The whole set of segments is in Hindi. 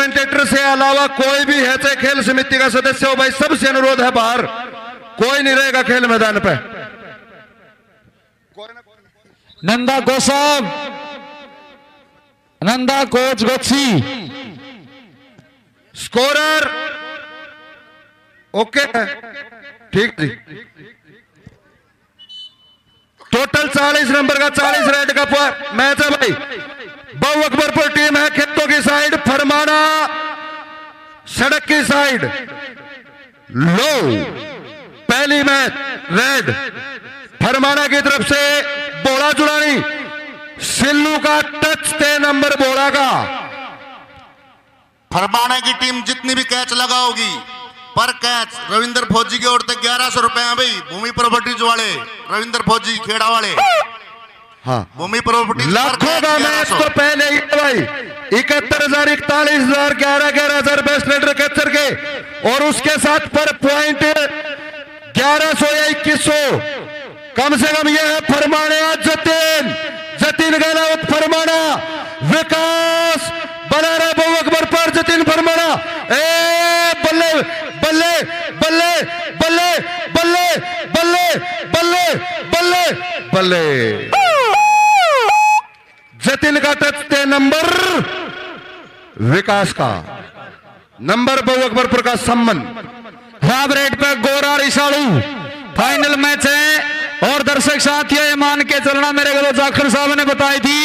कमेंटेटर से अलावा कोई भी है, चाहे खेल समिति का सदस्य हो भाई, सबसे अनुरोध है बाहर कोई नहीं रहेगा खेल मैदान पे। नंदा गोसाब, नंदा कोच गोची, स्कोरर ओके ठीक जी। टोटल 40 नंबर का 40 रेड का मैच है भाई। बहु अकबरपुर टीम है खेतों की साइड, फरमाना सड़क की साइड। लो पहली मैच रेड फरमाना की तरफ से बोला जुड़ानी, सिल्लू का टच 3 नंबर बोला का। फरमाना की टीम जितनी भी कैच लगाओगी पर कैच रविंद्र फौजी की ओर तक 1100 रुपए हैं भाई। भूमि प्रॉपर्टीज वाले रविंद्र फौजी खेड़ा वाले, हाँ भूमि प्रॉपर्टीज लाखों का मैच तो पहले ही है भाई। 71,000, 41,000, 11,000 बेस्ट रेडर कैचर के, और उसके साथ पर पॉइंट 1100 या 2100 कम से कम। यह है फरमाने जतिन गहलोत फरमाना, विकास बना रहा बहु अकबर पर जतिन फरमाना। बल्ले बल्ले बल्ले बल्ले बल्ले बल्ले बल्ले बल्ले बल्ले, जतिन का टच 3 नंबर, विकास का नंबर, बहु अकबरपुर का संबंध। हाफ रेड पे गोरा रिसालू फाइनल मैच है। और दर्शक साथियों ये मान के चलना, मेरे को जाखर साहब ने बताई थी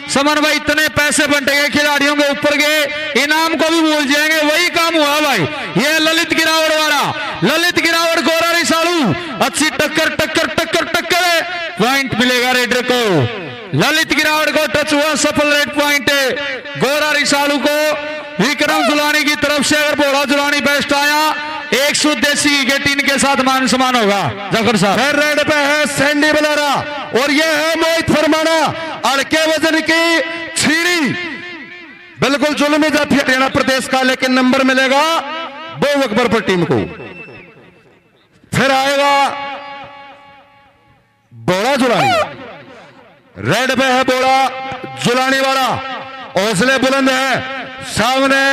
समन भाई इतने पैसे बंटेंगे खिलाड़ियों के ऊपर के, इनाम को भी भूल जाएंगे, वही काम हुआ भाई। ये ललित गिरावड़ वाला, ललित गिरावड़ गोरा रिसालू, अच्छी टक्कर टक्कर टक्कर टक्कर, पॉइंट मिलेगा रेडर को। ललित गिरावड़ को टच हुआ, सफल रेड पॉइंट गोरा रिसालू को। विक्रम जुलानी की तरफ से अगर बोला जुलानी बेस्ट आया, 100 देसी के टीम के साथ मान समान होगा। जफर साहब रेड पे है सैंडी बलारा, और ये है मोहित फरमाना, अड़के वजन की छीड़ी, बिल्कुल जुल्मी जाती है हरियाणा प्रदेश का, लेकिन नंबर मिलेगा बहु अकबरपुर टीम को। फिर आएगा बोड़ा जुलानी, रेड पे है बोड़ा जुलानी वाला, हौसले बुलंद है, सामने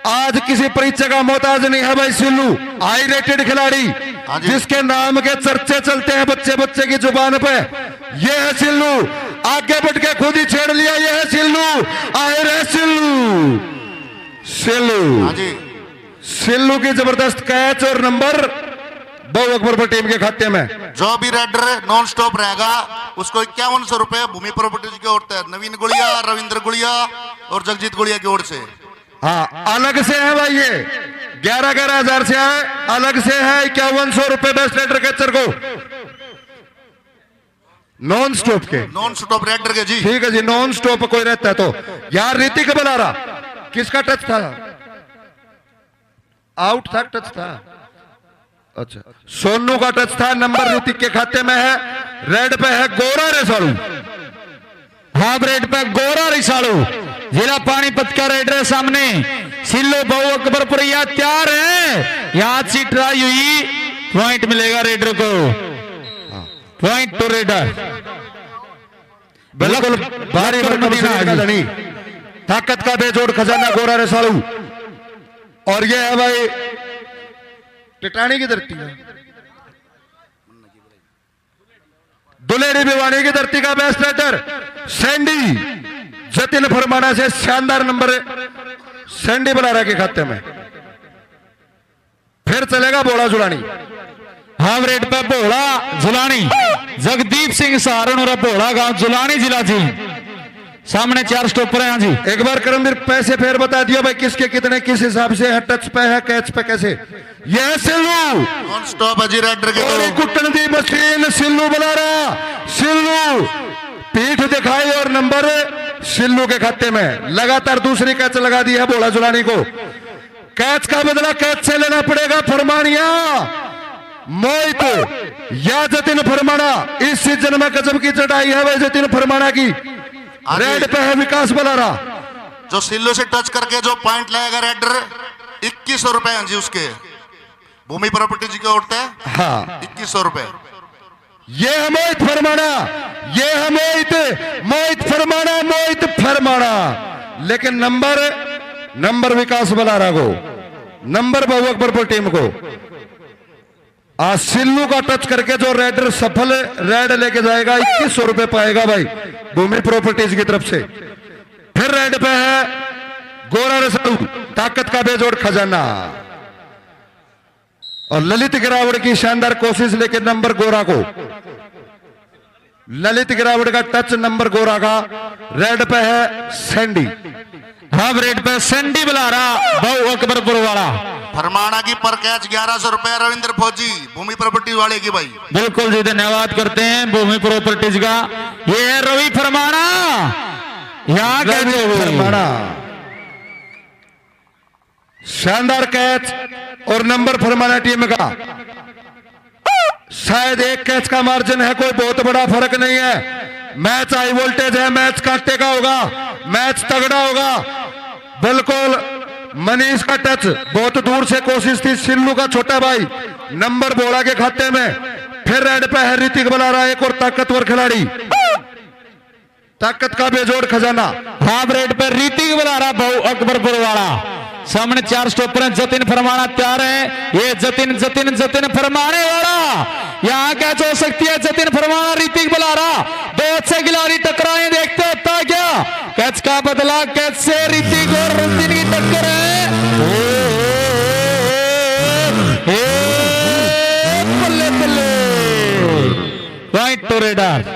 आज किसी परीक्षा का मोहताज नहीं है भाई। सिल्लू हाई रेटेड खिलाड़ी जिसके नाम के चर्चे चलते हैं बच्चे बच्चे की जुबान पे, ये है सिल्लू। आगे बढ़ के खुद ही छेड़ लिया, ये है सिल्लू, आए रहे सिल्लू। सिल्लू सिल्लू की जबरदस्त कैच और नंबर बहु अकबरपुर टीम के खाते में। जो भी रेडर नॉन स्टॉप रहेगा उसको 5100 रुपए भूमि प्रॉपर्टीज की ओर से, नवीन गुड़िया, रविंद्र गुड़िया और जगजीत गुड़िया की ओर से। हाँ अलग से है भाई, ये 11,000 से है, अलग से है 5100 रुपए बेस्ट रेडर कैचर को, नॉन स्टॉप के, नॉन स्टॉप रेडर के जी। ठीक है जी, नॉन स्टॉप कोई रहता है तो। यार ऋतिक बना रहा, किसका टच था? आउट था, टच था, अच्छा सोनू का टच था, नंबर ऋतिक के खाते में है। रेड पे है गोरा रिसालू, हाफ रेड पे गोरा रिसालू, जिला पानीपत का रेडर सामने। सिल्लो बहु अकबरपुर तैयार है, यहां अच्छी ट्राई हुई, पॉइंट मिलेगा रेडर को, पॉइंट टू रेडर। बिल्कुल भारी भरकम धनी, ताकत का बेजोड़ खजाना गोरा रिसालू। और ये है भाई टिटानी की धरती है, दुलेरी भिवानी की धरती का बेस्ट रेडर सैंडी जतिन फरमाना से शानदार नंबर सैंडी बलारा के खाते में। फिर चलेगा बोला जुलानी, हाफ रेड पे बोला जुलानी, जगदीप सिंह सहारण बोला गांव जुलानी जिला जी। सामने 4 स्टॉपर हैं जी। एक बार करमवीर पैसे फेर बता दियो भाई, किसके कितने किस हिसाब से है, टच पे है, कैच पे कैसे। यह सिल्लू नॉन स्टॉप है जी रेडर के, कुटन दी मशीन सिल्लू बना रहा, सिल्लू पीठ दिखाई और नंबर सिल्लू के खाते में। लगातार दूसरी कैच लगा दी है बोला जुलानी को, कैच का बदला कैच से लेना पड़ेगा। फरमानिया मोहित या जतिन फरमाना, इस सीजन में गजब की चढ़ाई है भाई जतिन फरमाना की। रेड पे है विकास बलारा, जो सिल्लू से टच करके जो पॉइंट लाएगा रेडर 2100 रुपए हैं जी उसके, भूमि प्रॉपर्टी जी की ओर से। हाँ 2100 रुपए। ये है मोहित फरमाना, ये है मोहित फरमाना, मोहित फरमाना, लेकिन नंबर नंबर विकास बलारा को, नंबर बहु अकबरपुर टीम को। आज सिल्लू का टच करके जो रेडर सफल रेड लेके जाएगा 2100 रुपए पाएगा भाई भूमि प्रॉपर्टीज की तरफ से। फिर रेड पे है गोरा रसालू, ताकत का बेजोड़ खजाना, और ललित गिरावट की शानदार कोशिश लेके नंबर गोरा को। ललित गिरावट का टच नंबर गोरा का। रेड पे है सैंडी, अब रेड पे सैंडी बलारा बहु अकबरपुर वाला। फरमाना की पर कैच 1100 रुपए रविंद्र फौजी भूमि प्रॉपर्टी वाले की भाई। बिल्कुल जी, धन्यवाद करते हैं भूमि प्रॉपर्टीज का। ये है रवि फरमाना, यहाँ कैच फरमाना, शानदार कैच और नंबर फरमाना टीम का। शायद एक कैच का मार्जिन है, कोई बहुत बड़ा फर्क नहीं है। मैच हाई वोल्टेज है, मैच कांटे का होगा, मैच तगड़ा होगा। बिल्कुल मनीष का टच बहुत दूर से कोशिश थी, सिल्लू का छोटा भाई, नंबर बोला के खाते में। फिर रेड पे है ऋतिक बलारा, एक और ताकतवर खिलाड़ी, ताकत का बेजोड़ खजाना। हाफ रेड पे ऋतिक बलारा बहु अकबरपुर वाला। सामने 4 स्टॉपर हैं, जतिन फरमाना तैयार है। ये जतिन जतिन जतिन फरमाने वाला, यहाँ कैच हो सकती है। जतिन फरमाना ऋतिक बलारा, दो अच्छे खिलाड़ी टकराए, देखते होता क्या। कैच का बदला, कैच से ऋतिक और जतिन की टक्कर है। बल्ले बल्ले, पॉइंट टू रेडर।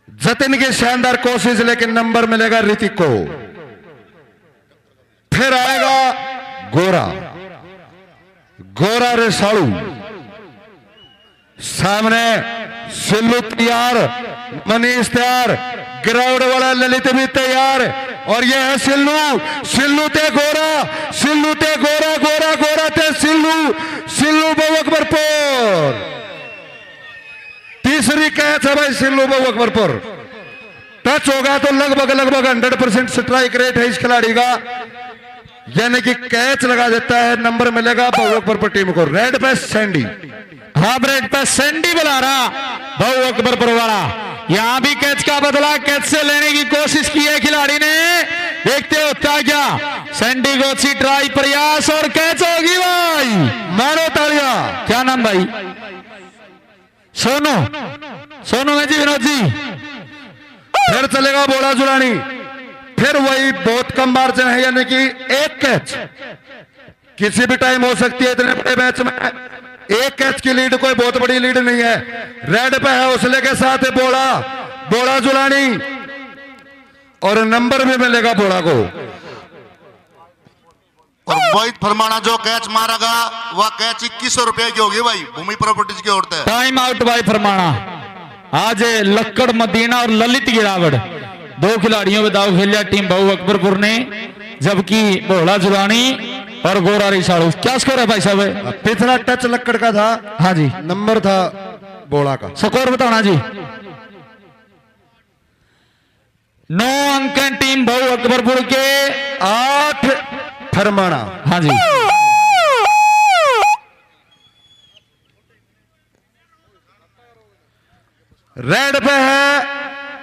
जतिन की शानदार कोशिश, लेकिन नंबर मिलेगा ऋतिक को। फिर आएगा गोरा, गोरा रसालू। सामने सिल्लू तैयार, मनीष तैयार, गिरावट वाला ललित भी तैयार, और यह है सिल्लू। सिल्लू ते गोरा, सिल्लू ते गोरा, गोरा गोरा ते सिल्लू, सिल्लू बहु अकबरपुर। तीसरी कैच है भाई सिल्लू बहु अकबरपुर। टच होगा तो लगभग 100% स्ट्राइक रेट है इस खिलाड़ी का, यानी कि कैच लगा देता है, नंबर मिलेगा बहु अकबरपुर टीम को। रेड पे सैंडी, हाफ रेड पे सैंडी बलारा बहु अकबरपुर वाला। यहां भी कैच का बदला, कैच से लेने की कोशिश की है खिलाड़ी ने, देखते होता क्या। सैंडी को अच्छी ट्राई, प्रयास, और कैच होगी भाई। मारो तालियां। क्या नाम भाई? सोनू, सोनू है जी, विनोद जी। फिर चलेगा बोला जुलानी, फिर वही बहुत कम मार्जिन है, यानी कि एक कैच किसी भी टाइम हो सकती है। इतने बड़े मैच में एक कैच की लीड कोई बहुत बड़ी लीड नहीं है। रेड पे है हौसले के साथ बोला, बोला जुलानी, और नंबर भी मिलेगा बोला को। और मोहित फरमाना जो कैच मारेगा वह कैच 2100 रुपए की होगी भाई भूमि प्रॉपर्टीज की ओर से। टाइम आउट भाई फरमाना। आज लक्कड़ मदीना और ललित गिरावट दो खिलाड़ियों में दाव खेलिया टीम बहु अकबरपुर ने, जबकि भोला जुलानी और गोरा रिसाड़ू। क्या स्कोर है भाई साहब? पिछला टच लक्कड़ का था। हाँ जी, नंबर था बोला का। स्कोर बताना जी। 9 अंक है टीम बहु अकबरपुर के, 8 फरमाना। हाँ जी। रेड पे है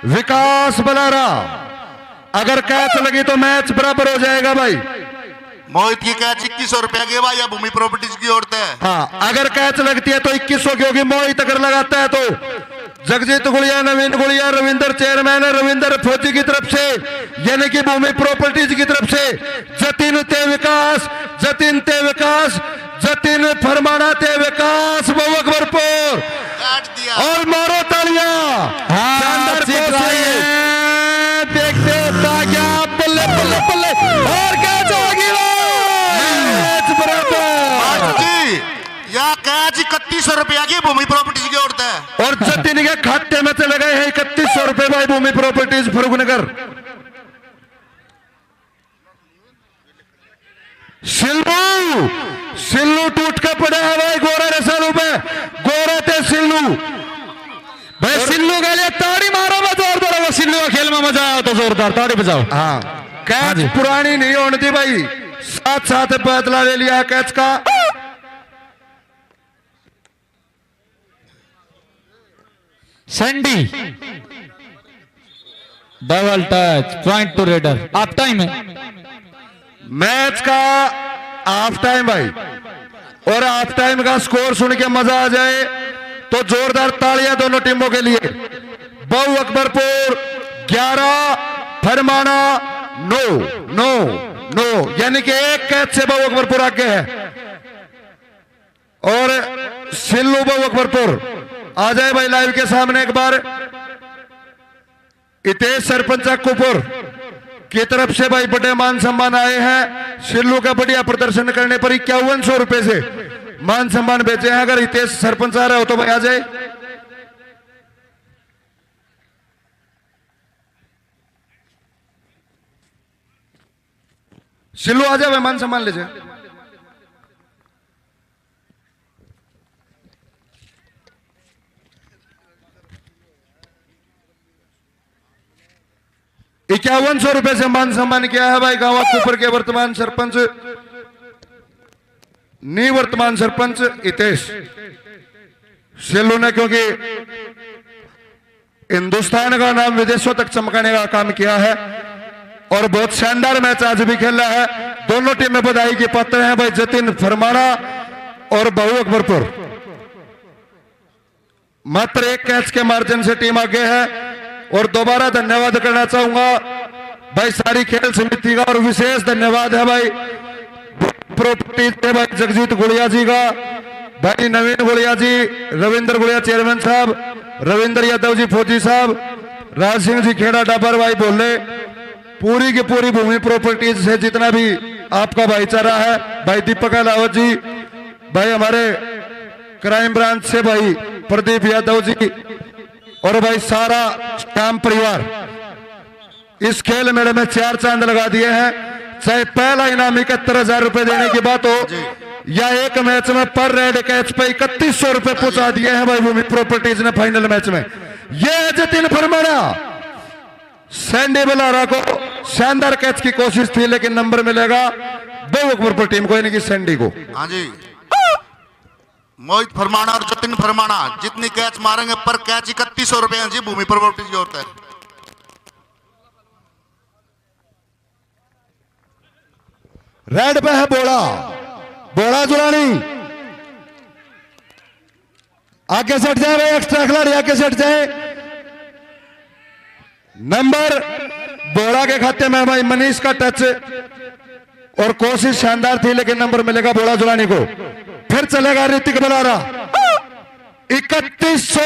विकास बलारा, अगर कैच लगी तो मैच बराबर हो जाएगा भाई। मोहित की कैच 2100 रुपए की भाई, या भूमि प्रॉपर्टीज की ओर से। हाँ, अगर कैच लगती है तो 2100 की होगी। मोहित अगर लगाता है तो जगजीत गुड़िया, नवीन गुड़िया, रविंदर चेयरमैन है, रविंदर फौजी की तरफ से, यानी कि भूमि प्रॉपर्टीज की तरफ से जतिन ते विकास, जतिन ते विकास, जतिन फरमाना ते विकास बहु अकबरपुर। काट दिया और मारो तालियां। शानदार कोशिश। देखते होता क्या, बल्ले बल्ले बल्ले, और कैच होगी मैच बराबर। जी, यह कैच 3100 रुपया की भूमि प्रॉपर्टीज की ओर से। और जतिन के खाते में चले गए हैं 3100 रुपए भाई भूमि प्रॉपर्टीज फरूखनगर। सिल्लू, सिल्लू टूट के पड़े हैं भाई गोरा रसालू पे। गोरा ते सिल्लू भाई, सिल्लू के लिए ताड़ी मारो, मैं जोरदार। वो सिल्लू का खेल में मजा आया तो जोरदार ताड़ी बजाओ। हाँ, कैच पुरानी नहीं होने दी भाई, साथ साथ बदला ले लिया कैच का। Sandy double touch point two raider. आप टाइम है मैच का हाफ टाइम भाई, और हाफ टाइम का स्कोर सुन के मजा आ जाए तो जोरदार तालियां दोनों टीमों के लिए। बहु अकबरपुर 11, फरमाना 9, यानी कि एक कैच से बहु अकबरपुर आगे है। और सिल्लू बहु अकबरपुर आ जाए भाई लाइव के सामने एक बार। हितेश सरपंच अक्कूपुर की तरफ से भाई बड़े मान सम्मान आए हैं। सिल्लू का बढ़िया प्रदर्शन करने पर 5100 रुपए से मान सम्मान बेचे हैं। अगर हितेश सरपंच आ रहे हो तो भाई आ जाए। सिल्लू आ जाए भाई, मान सम्मान ले जाए। ₹5100 से मान सम्मान किया है भाई गांव कुपर के वर्तमान सरपंच, निवर्तमान सरपंच हितेश सिल्लू ने, क्योंकि हिंदुस्तान का नाम विदेशों तक चमकाने का काम किया है और बहुत शानदार मैच आज भी खेला है। दोनों टीमें बधाई के पात्र हैं भाई। जतिन फरमाना और बहु अकबरपुर मात्र एक कैच के मार्जिन से टीम आगे है। और दोबारा धन्यवाद करना चाहूंगा भाई सारी खेल समिति का, और विशेष धन्यवाद है भाई प्रॉपर्टीज के भाई जगजीत गुड़िया जी का, भाई नवीन गुड़िया जी, रविंद्र गुड़िया चेयरमैन साहब, रविंद्र यादव जी फौजी साहब, राज सिंह जी खेड़ा डाबर भाई बोले, पूरी की पूरी भूमि प्रॉपर्टीज से जितना भी आपका भाईचारा है, भाई दीपक अलावत जी, भाई हमारे क्राइम ब्रांच से भाई प्रदीप यादव जी, और भाई सारा श्याम परिवार इस खेल मेले में 4 चांद लगा दिए हैं। चाहे पहला इनाम 71,000 रुपए देने की बात हो या एक मैच में पर रेड कैच पे 3100 रुपए पहुंचा दिए हैं भाई भूमि प्रॉपर्टीज ने फाइनल मैच में। यह जतिन फरमाना सैंडी बलारा को शानदार कैच की कोशिश थी, लेकिन नंबर मिलेगा बहु अकबरपुर टीम को, यानी कि सैंडी को। हाँ जी, मोहित फरमाना और जतिन फरमाना जितनी कैच मारेंगे पर कैच 3100 रुपए हैं जी भूमि प्रॉपर्टीज की ओर से। रेड पे है बोड़ा, बोड़ा जुलानी आगे सट जाए भाई, एक्स्ट्रा खिलाड़ी आगे सट जाए। नंबर बोड़ा के खाते में भाई मनीष का टच और कोशिश शानदार थी, लेकिन नंबर मिलेगा बोड़ा जुलानी को। फिर चलेगा ऋतिक बलारा 3100।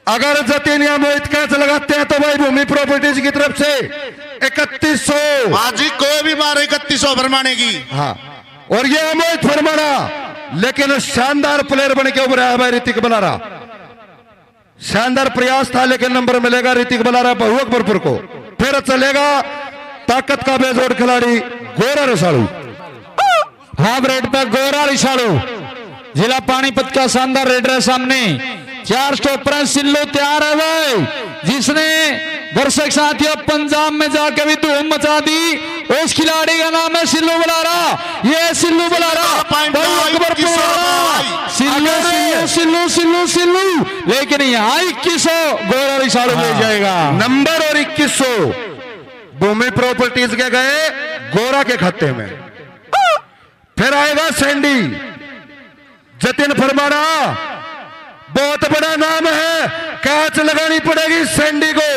अगर जतिन या मोहित कैच लगाते हैं तो भाई भूमि प्रॉपर्टीज की तरफ से 3100। बाजी कोई भी मारे 3100 फरमाने की। हाँ, और ये मोहित फरमाना, लेकिन शानदार प्लेयर बन के उभरा है भाई ऋतिक बलारा। शानदार प्रयास था, लेकिन नंबर मिलेगा ऋतिक बलारा बहु अकबरपुर को। फिर चलेगा ताकत का बेजोड़ खिलाड़ी गोरा रसालू। हाफ रेड पे गोरा रिसालू, जिला पानीपत का शानदार रेडर है सामने। 4 स्टॉपर सिल्लू तैयार है भाई, जिसने दर्शक साथियों पंजाब में जाके भी धूम मचा दी। उस खिलाड़ी का नाम है सिल्लू बलारा। ये सिल्लू बलारा सिल्लू सिल्लू सिल्लू सिल्लू, लेकिन यहाँ 2100 गोरा रिसालू ले जाएगा। नंबर और 2100 भूमि प्रॉपर्टीज के गए गोरा के खाते में। फिर आएगा सैंडी, जतिन फरमाना बहुत बड़ा नाम है, कैच लगानी पड़ेगी सैंडी को,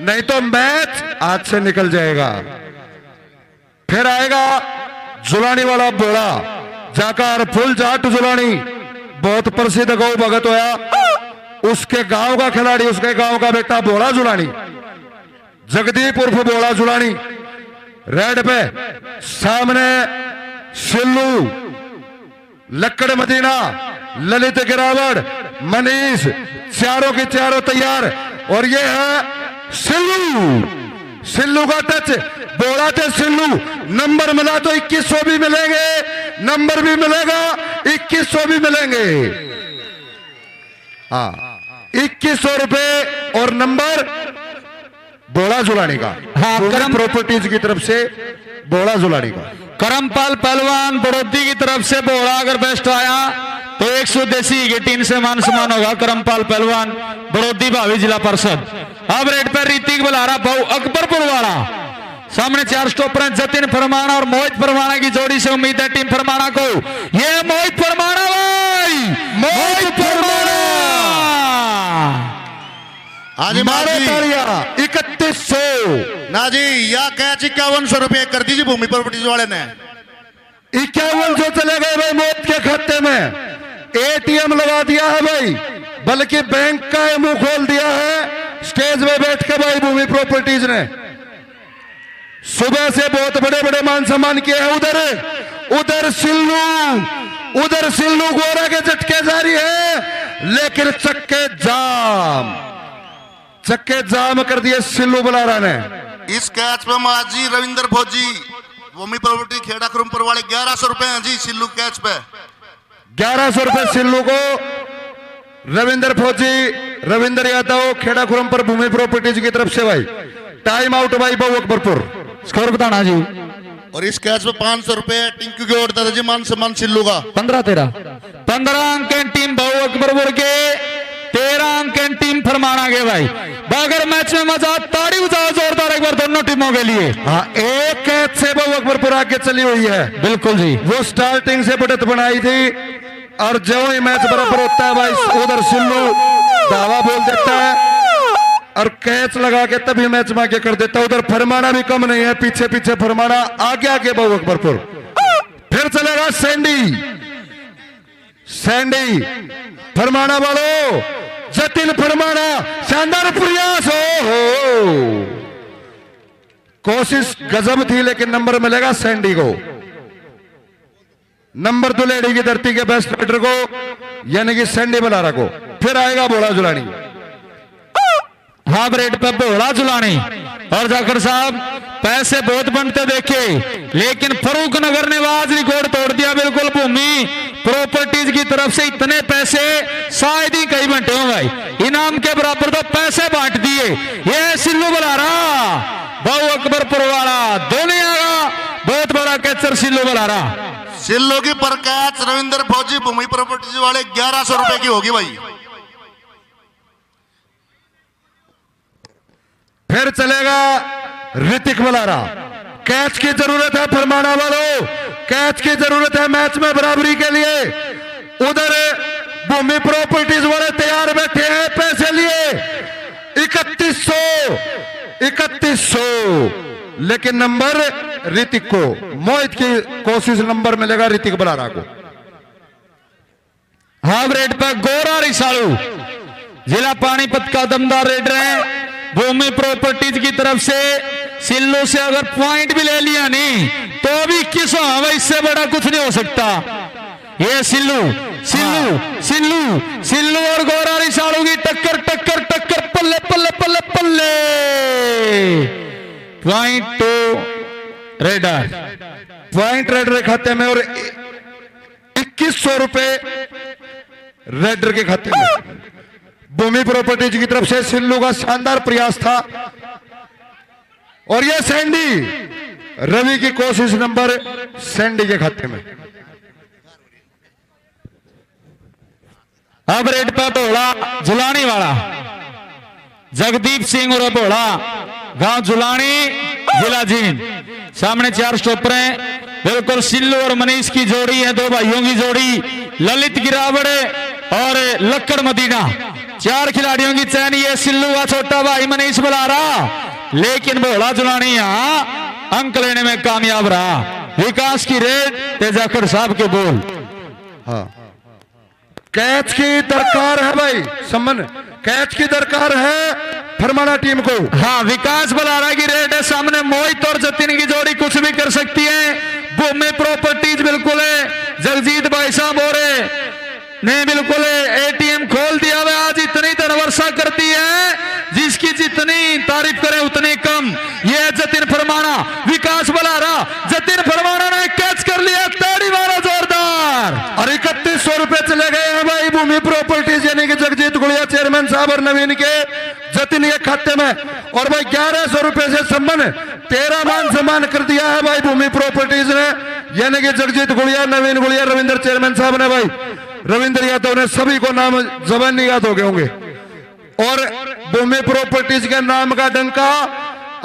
नहीं तो मैच हाथ से निकल जाएगा। फिर आएगा जुलानी वाला बोड़ा, जाकर फुल जाट जुलानी बहुत प्रसिद्ध गौ भगत होया, उसके गांव का खिलाड़ी, उसके गांव का बेटा बोड़ा जुलानी, जगदीप उर्फ बोड़ा जुलानी। रेड पे सामने सिल्लू, लक्कड़ मदीना, ललित गिरावड़, मनीष, चारों की चारों तैयार। और ये है सिल्लू, सिल्लू का टच, बोला थे सिल्लू। नंबर मिला तो 2100 भी मिलेंगे, नंबर भी मिलेगा 2100 भी मिलेंगे। हाँ, 2100 रुपए और नंबर बोड़ा जुलानी का। हाँ, करम प्रॉपर्टीज की तरफ से बोड़ा जुलानी का। करमपाल पहलवान बड़ौदी की तरफ से बोड़ा अगर बेस्ट आया तो 100 देसी की टीम से मान सम्मान होगा। करमपाल पहलवान बड़ौदी भावी जिला परिषद। अब रेड पर ऋतिक बुलारा बहु अकबरपुर वाला। सामने 4 स्टॉपर हैं, जतिन फरमाना और मोहित फरमाना की जोड़ी से उम्मीद है टीम फरमाना को। ये मोहित फरमाना भाई, मोहित फरमाना हाजी मारो माजी तालियां। 3100 ना जी, या कैच 5100 रुपये कर दीजिए भूमि प्रॉपर्टीज वाले ने। 5100 चले गए भाई मोहित के खाते में। एटीएम लगा दिया है भाई, बल्कि बैंक का मुंह खोल दिया है स्टेज में बैठ के भाई भूमि प्रॉपर्टीज ने। सुबह से बहुत बड़े बड़े मान सम्मान किए हैं। उधर सिल्लू गोरा के झटके जारी है, लेकिन चक्के जाम कर दिए सिल्लू बुलारा ने। इस कैच पे माजी रविंदर फौजी भूमि प्रॉपर्टी खेड़ा खुरमपुर वाले 1100 रुपए हैं जी सिल्लू कैच पे। 1100 रुपए सिल्लू को। रविंदर यादव खेड़ा खुरमपुर भूमि प्रॉपर्टीज की तरफ से भाई टाइम आउट भाई बहु अकबरपुर। स्कोर बताना जी। और इस कैच पे 500 रुपए टिंकू के ओर दादाजी मान सम्मान सिल्लू का। 15 अंक टीम बहु अकबरपुर के, 13 अंक टीम फरमाना के भाई। अगर मैच में मजा ताड़ी बजाओ जोरदार एक बार दोनों टीमों के लिए। हाँ, एक कैच से बहु अकबरपुर आगे चली हुई है। बिल्कुल जी, वो स्टार्टिंग से बढ़त बनाई थी और जो ही मैच बराबर होता है भाई उधर सिल्लू दावा बोल देता है और कैच लगा के तभी मैच में आगे कर देता है। उधर फरमाना भी कम नहीं है, पीछे पीछे फरमाना, आगे बहु अकबरपुर। फिर चलेगा सैंडी फरमाना वालों, जतिन फरमाना, शानदार प्रयास हो। कोशिश गजब थी लेकिन नंबर मिलेगा सैंडी को। नंबर दुलेड़ी की धरती के बेस्ट राइडर को, यानी कि सैंडी बुलारा को। फिर आएगा भोला जुलानी। हाफ रेट पे भोला जुलानी। और जाखड़ साहब पैसे बहुत बनते देखे, लेकिन फरूक नगर ने आज रिकॉर्ड तोड़ दिया। बिल्कुल भूमि प्रॉपर्टीज की तरफ से इतने पैसे शायद ही कई बंटे हो भाई, इनाम के बराबर तो पैसे बांट दिए। ये सिल्लू बुलारा बहु अकबरपुर वाला, दुनिया का बहुत बड़ा कैचर सिल्लू बुलारा। सिल्लू की पर कैच रविंदर फौजी भूमि प्रॉपर्टीज वाले 1100 रुपए की होगी भाई। फिर चलेगा ऋतिक बुलारा। कैच की जरूरत है फरमाना वालों, कैच की जरूरत है मैच में बराबरी के लिए। उधर भूमि प्रॉपर्टीज वाले तैयार बैठे हैं पैसे लिए। 3100 लेकिन नंबर ऋतिक को। मोहित की कोशिश नंबर मिलेगा ऋतिक बुलारा को। हाफ रेट पर गोरा रिसालू जिला पानीपत का दमदार रेडर है भूमि प्रॉपर्टीज की तरफ से। सिल्लू से अगर पॉइंट भी ले लिया नहीं तो भी किस इससे बड़ा कुछ नहीं हो सकता। ये सिल्लू और गोरा रिसालू की टक्कर पल्ले पल्ले पल्ले पल्ले। पॉइंट रेडर के खाते में और 2100 रुपए रेडर के खाते में। भूमि प्रॉपर्टीज की तरफ से सिल्लू का शानदार प्रयास था। और यह सैंडी, रवि की कोशिश नंबर सैंडी के खाते में। अब रेड पर भोला जुलानी वाला जगदीप सिंह और भोला गांव जुलानी जिला जींद। सामने 4 स्टॉपर हैं। बिल्कुल सिल्लू और मनीष की जोड़ी है, 2 भाइयों की जोड़ी। ललित गिरावड़े और लक्कड़ मदीना, 4 खिलाड़ियों की चयन। ये सिल्लू का छोटा भाई मनीष बुलारा, लेकिन भोला जुलानी यहां अंक लेने में कामयाब रहा। विकास की रेड तेजाखड़ साहब के बोल। हाँ, कैच की दरकार है भाई, संबंध कैच की दरकार है फरमाना टीम को। हाँ, विकास बुलारा की रेड है। सामने मोहित और जतिन की जोड़ी कुछ भी कर सकती है। भूमि प्रॉपर्टीज बिल्कुल है, जगजीत भाई साहब बोरे ने बिल्कुल एटीएम खोल दिया हुआ। आज इतनी धनवर्षा करती है जिसकी जितनी तारीफ करें उतनी कम। ये जतिन फरमाना, विकास बुलारा, जतिन फरमाना ने कैच कर लिया, ताड़ी मारा जोरदार। और 3100 रुपए चले गए हैं भाई भूमि प्रॉपर्टीज यानी कि जगजीत गुड़िया चेयरमैन साहब और नवीन के जतिन के खाते में। और भाई 1100 रुपए से संबंध 13 मान सम्मान कर दिया है भाई भूमि प्रॉपर्टीज ने, यानी कि जगजीत गुड़िया, नवीन गुड़िया, रविंदर चेयरमैन साहब ने भाई। रविंद्र यादव ने सभी को नाम जबान नहीं याद हो गए होंगे। और भूमि प्रॉपर्टीज के नाम का डंका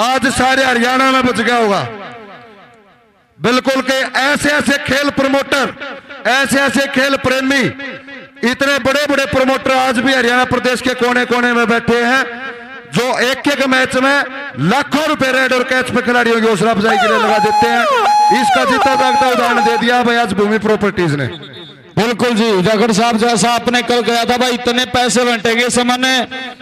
आज सारे हरियाणा में बच गया होगा। बिल्कुल के ऐसे ऐसे खेल प्रमोटर, ऐसे ऐसे खेल प्रेमी, इतने बड़े बड़े प्रमोटर आज भी हरियाणा प्रदेश के कोने कोने में बैठे हैं, जो एक एक मैच में लाखों रुपए रेड और कैच पे खिलाड़ियों की हौसला अफजाई के लिए लगा देते हैं। इसका जीता जागता उदाहरण दे दिया भाई आज भूमि प्रॉपर्टीज ने। बिल्कुल जी, जाखड़ साहब जैसा आपने कल कहा था भाई इतने पैसे बंटेंगे मैंने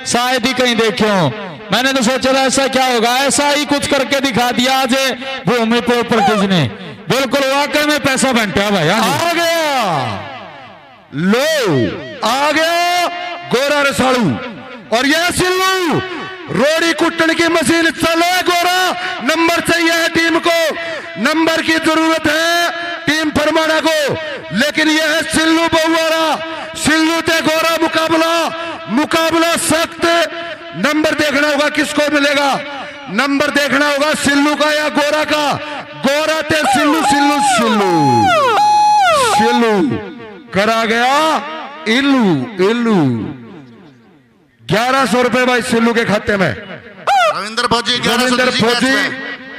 शायद ही कहीं देखे हो। मैंने तो सोचा था ऐसा क्या होगा, ऐसा ही कुछ करके दिखा दिया आज भूमि प्रॉपर्टीज ने। बिल्कुल वाकई में पैसा बंटा भाई। आ गया लो, आ गया गोरा रसालू और यह सिल्लू रोड़ी कुटन की मशीन चले। गोरा नंबर चाहिए है टीम को, नंबर की जरूरत है टीम परमाणा को, लेकिन यह है सिल्लू बहुआरा। सिल्लू ते गोरा मुकाबला सख्त। नंबर देखना होगा किसको मिलेगा, नंबर देखना होगा सिल्लू का या गोरा का। गोरा ते सिल्लू, सिल्लू सिल्लू सिल्लू करा गया इल्लू इल्लू। 1100 रुपए भाई सिल्लू के खाते में। रविंद्र फौजी, रविंद्र फौजी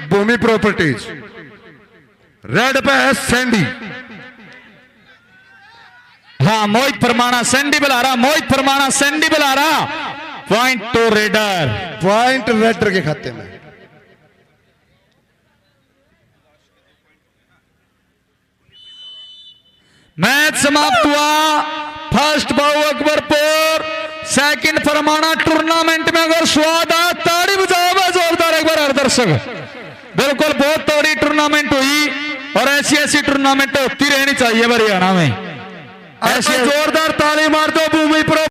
भूमि प्रॉपर्टीज। रेड पे है सैंडी। हाँ, मोहित परमाणा सैंडी बुला रहा, मोहित परमाणा सैंडी बुला रहा। Point two raider, point raider के खाते में। मैच समाप्त हुआ। फर्स्ट बाबू अकबरपुर, सेकंड परमाणा। टूर्नामेंट में अगर स्वाद आया ताड़ी बजाओ जोरदार एक बार हर दर्शक। बिल्कुल बहुत तगड़ी टूर्नामेंट हुई और ऐसी ऐसी टूर्नामेंट होती रहनी चाहिए हरियाणा में। ऐसे जोरदार ताली मार दो भूमि प्रो